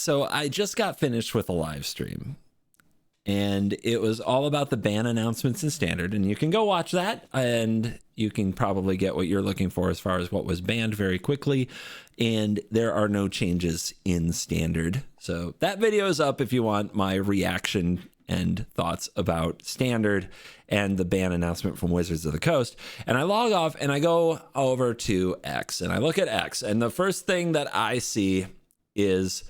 So I just got finished with a live stream, and it was all about the ban announcements in Standard, and you can go watch that, and you can probably get what you're looking for as far as what was banned very quickly, and there are no changes in Standard. So that video is up if you want my reaction and thoughts about Standard and the ban announcement from Wizards of the Coast. And I log off and I go over to X, and I look at X, and the first thing that I see is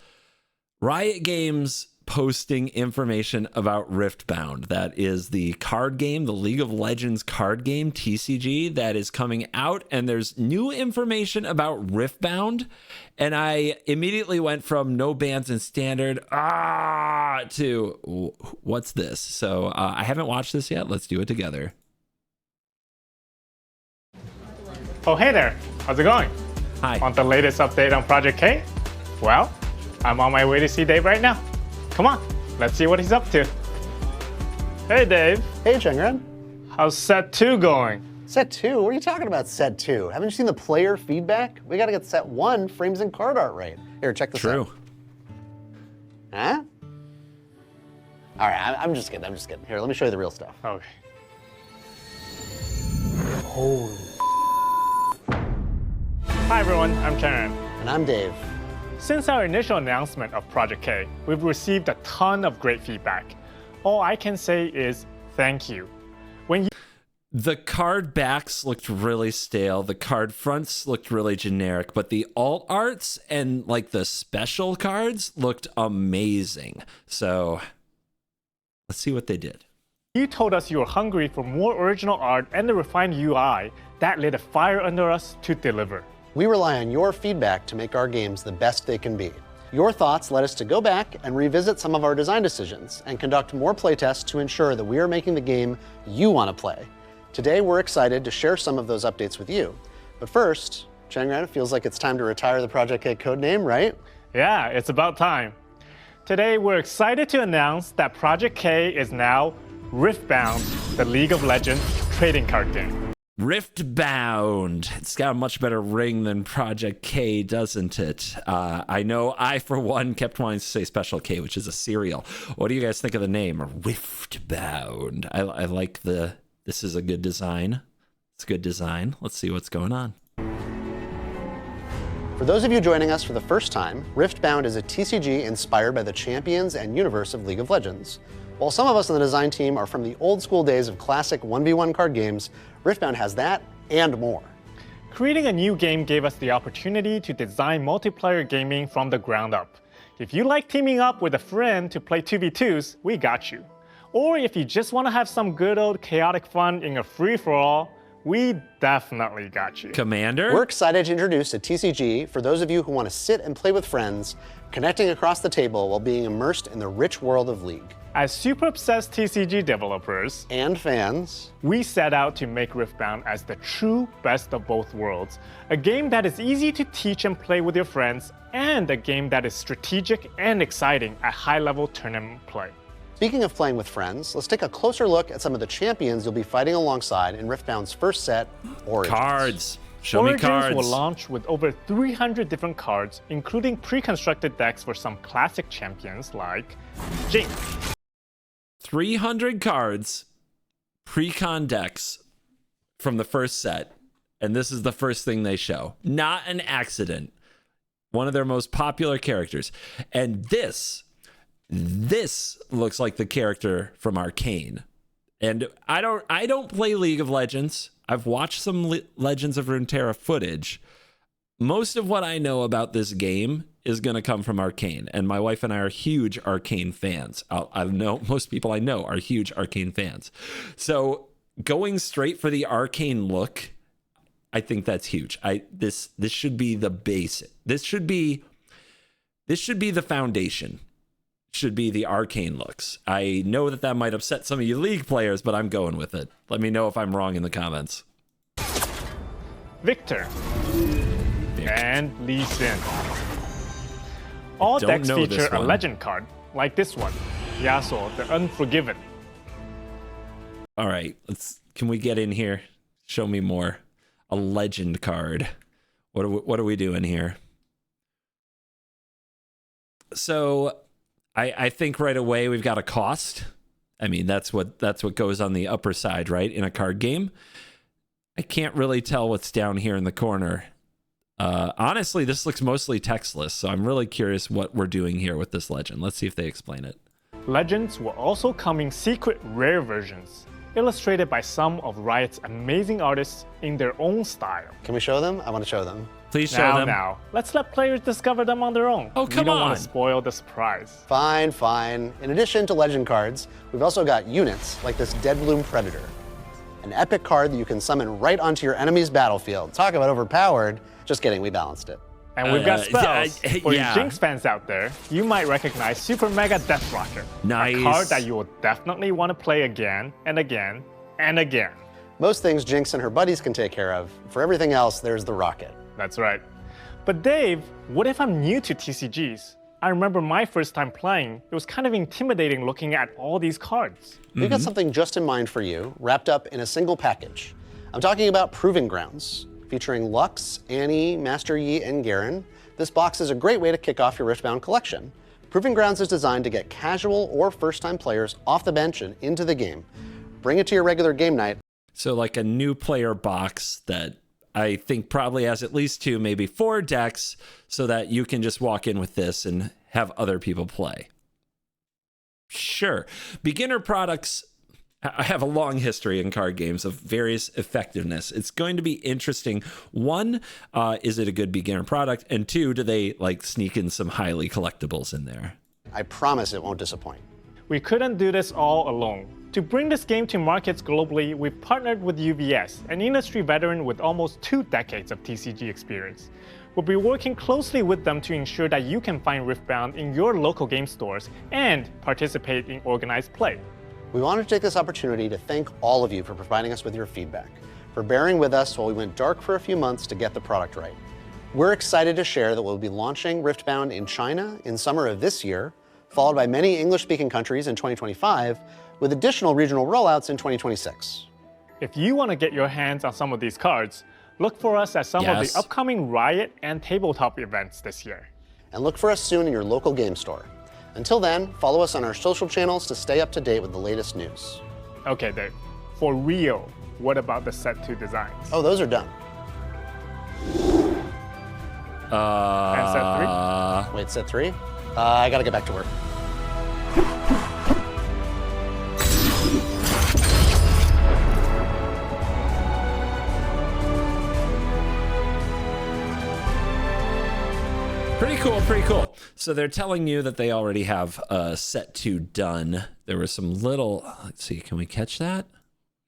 Riot Games posting information about Riftbound. That is the card game, the League of Legends card game, TCG, that is coming out, and there's new information about Riftbound, and I immediately went from no bans in Standard to what's this? So I haven't watched this yet. Let's do it together. Oh, hey there. How's it going? Hi. Want the latest update on Project K? Well, I'm on my way to see Dave right now. Come on, let's see what he's up to. Hey, Dave. Hey, Chengren. How's set 2 going? Set 2? What are you talking about, set 2? Haven't you seen the player feedback? We gotta get set 1 frames and card art right. Here, check this out. True. Huh? All right, I'm just kidding. Here, let me show you the real stuff. Okay. Holy. Hi, everyone. I'm Chengren. And I'm Dave. Since our initial announcement of Project K, we've received a ton of great feedback. All I can say is thank you. The card backs looked really stale. The card fronts looked really generic, but the alt arts and like the special cards looked amazing. So let's see what they did. You told us you were hungry for more original art and a refined UI that lit a fire under us to deliver. We rely on your feedback to make our games the best they can be. Your thoughts led us to go back and revisit some of our design decisions and conduct more playtests to ensure that we are making the game you want to play. Today, we're excited to share some of those updates with you. But first, Chengren, it feels like it's time to retire the Project K codename, right? Yeah, it's about time. Today, we're excited to announce that Project K is now Riftbound, the League of Legends trading card game. Riftbound. It's got a much better ring than Project K, doesn't it? I know I, for one, kept wanting to say Special K, which is a cereal. What do you guys think of the name? Riftbound. I like this is a good design. It's a good design. Let's see what's going on. For those of you joining us for the first time, Riftbound is a TCG inspired by the champions and universe of League of Legends. While some of us on the design team are from the old school days of classic 1v1 card games, Riftbound has that and more. Creating a new game gave us the opportunity to design multiplayer gaming from the ground up. If you like teaming up with a friend to play 2v2s, we got you. Or if you just want to have some good old chaotic fun in a free-for-all, we definitely got you. Commander? We're excited to introduce a TCG for those of you who want to sit and play with friends, connecting across the table while being immersed in the rich world of League. As super obsessed TCG developers and fans, we set out to make Riftbound as the true best of both worlds. A game that is easy to teach and play with your friends, and a game that is strategic and exciting at high-level tournament play. Speaking of playing with friends, let's take a closer look at some of the champions you'll be fighting alongside in Riftbound's first set, Origins. Cards. Show me cards. Origins will launch with over 300 different cards, including pre-constructed decks for some classic champions like Jinx. 300 cards, pre-con decks from the first set, and this is the first thing they show. Not an accident. One of their most popular characters. And this looks like the character from Arcane. And I don't play League of Legends. I've watched some Legends of Runeterra footage. Most of what I know about this game is going to come from Arcane, and my wife and I are huge Arcane fans. I know most people I know are huge Arcane fans. So going straight for the Arcane look, I think that's huge. This should be the base. This should be the foundation. Should be the Arcane looks. I know that might upset some of you League players, but I'm going with it. Let me know if I'm wrong in the comments. Victor. And Lee Sin. All decks feature a legend card, like this one, Yasuo, the Unforgiven. All right, can we get in here? Show me more. A legend card. What are we doing here? So I think right away we've got a cost. I mean, that's what goes on the upper side, right? In a card game. I can't really tell what's down here in the corner. Honestly, this looks mostly textless, so I'm really curious what we're doing here with this legend. Let's see if they explain it. Legends will also come in secret rare versions, illustrated by some of Riot's amazing artists in their own style. Can we show them? I want to show them. Please show them. Now, let's let players discover them on their own. Oh, come We don't on. want to spoil the surprise. Fine, fine. In addition to legend cards, we've also got units like this Deadbloom Predator. An epic card that you can summon right onto your enemy's battlefield. Talk about overpowered. Just kidding, we balanced it. And we've got spells. For yeah. you Jinx fans out there, you might recognize Super Mega Death Rocket. Nice. A card that you will definitely want to play again and again and again. Most things Jinx and her buddies can take care of. For everything else, there's the Rocket. That's right. But Dave, what if I'm new to TCGs? I remember my first time playing, it was kind of intimidating looking at all these cards. We've got something just in mind for you, wrapped up in a single package. I'm talking about Proving Grounds. Featuring Lux, Annie, Master Yi, and Garen, this box is a great way to kick off your Riftbound collection. Proving Grounds is designed to get casual or first-time players off the bench and into the game. Bring it to your regular game night. So like a new player box that I think probably has at least 2, maybe 4 decks so that you can just walk in with this and have other people play. Sure. Beginner products have a long history in card games of various effectiveness. It's going to be interesting. 1, is it a good beginner product? And 2, do they like sneak in some highly collectibles in there? I promise it won't disappoint. We couldn't do this all alone. To bring this game to markets globally, we've partnered with UVS, an industry veteran with almost 2 decades of TCG experience. We'll be working closely with them to ensure that you can find Riftbound in your local game stores and participate in organized play. We wanted to take this opportunity to thank all of you for providing us with your feedback, for bearing with us while we went dark for a few months to get the product right. We're excited to share that we'll be launching Riftbound in China in summer of this year, followed by many English-speaking countries in 2025, with additional regional rollouts in 2026. If you want to get your hands on some of these cards, look for us at some of the upcoming Riot and tabletop events this year. And look for us soon in your local game store. Until then, follow us on our social channels to stay up to date with the latest news. Okay, Dave. For real, what about the set 2 designs? Oh, those are done. And set 3? Wait, set 3? I gotta get back to work. Pretty cool, pretty cool. So they're telling you that they already have set 2 done. There were some little, let's see, can we catch that? Can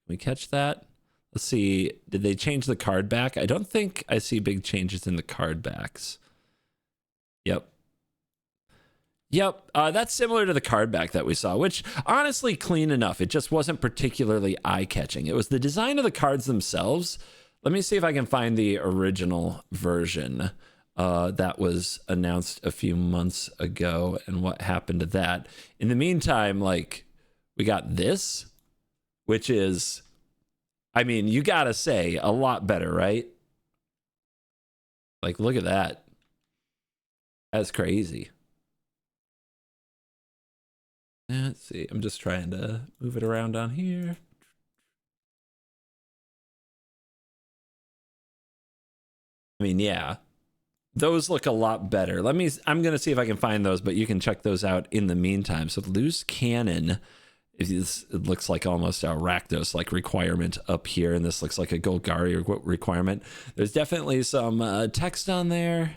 we catch that? Let's see, did they change the card back? I don't think I see big changes in the card backs. Yep. Yep, that's similar to the card back that we saw, which honestly clean enough. It just wasn't particularly eye-catching. It was the design of the cards themselves. Let me see if I can find the original version. That was announced a few months ago and what happened to that. In the meantime, like, we got this, which is, I mean, you gotta say, a lot better, right? Like, look at that. That's crazy. Let's see, I'm just trying to move it around on here. I mean, yeah. Those look a lot better. I'm going to see if I can find those, but you can check those out in the meantime. So loose cannon, it looks like almost a Rakdos like requirement up here, and this looks like a Golgari requirement. There's definitely some text on there.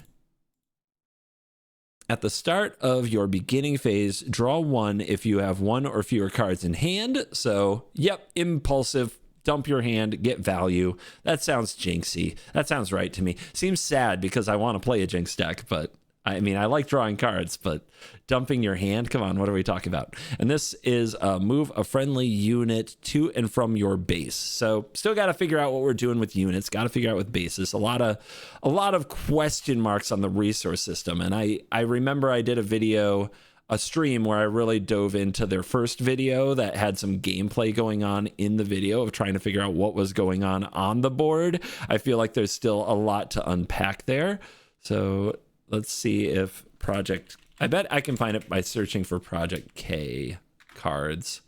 At the start of your beginning phase, draw 1 if you have 1 or fewer cards in hand. So, yep, impulsive. Dump your hand, get value. That sounds jinxy. That sounds right to me. Seems sad because I want to play a jinx deck, but I mean, I like drawing cards, but dumping your hand, come on, what are we talking about? And this is move a friendly unit to and from your base. So still got to figure out what we're doing with units, got to figure out with bases. A lot of question marks on the resource system. And I remember I did a stream where I really dove into their first video that had some gameplay going on in the video of trying to figure out what was going on the board. I feel like there's still a lot to unpack there. So let's see if Project I bet I can find it by searching for Project K cards.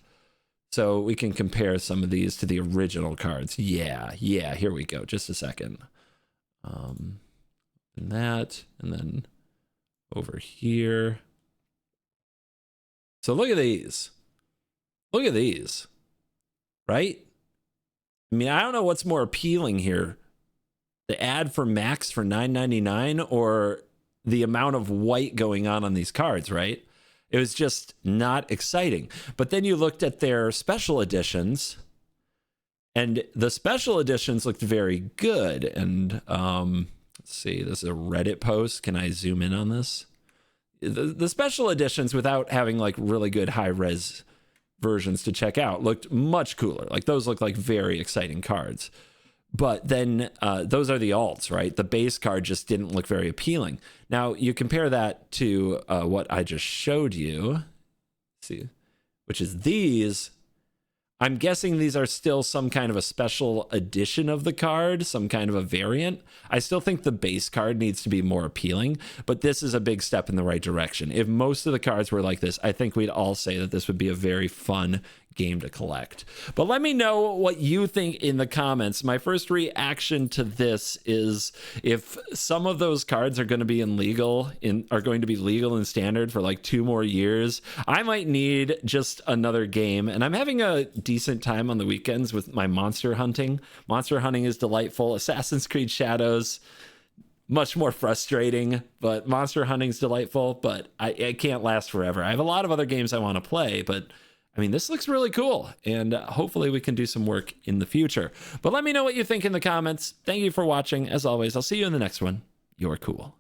So we can compare some of these to the original cards. Yeah, here we go. Just a second. And that, and then over here. So look at these. Look at these. Right? I mean, I don't know what's more appealing here. The ad for Max for $9.99 or the amount of white going on these cards, right? It was just not exciting. But then you looked at their special editions, and the special editions looked very good. And let's see, this is a Reddit post. Can I zoom in on this? The special editions, without having like really good high-res versions to check out, looked much cooler. Like those look like very exciting cards. But then those are the alts, right? The base card just didn't look very appealing. Now you compare that to what I just showed you, see, which is these. I'm guessing these are still some kind of a special edition of the card, some kind of a variant. I still think the base card needs to be more appealing, but this is a big step in the right direction. If most of the cards were like this, I think we'd all say that this would be a very fun game to collect. But let me know what you think in the comments. My first reaction to this is, if some of those cards are going to be legal in standard for like 2 more years, I might need just another game. And I'm having a decent time on the weekends with my monster hunting. Monster hunting is delightful. Assassin's Creed Shadows, much more frustrating, but monster hunting's delightful. But I can't last forever. I have a lot of other games I want to play, but I mean, this looks really cool, and hopefully we can do some work in the future. But let me know what you think in the comments. Thank you for watching. As always, I'll see you in the next one. You're cool.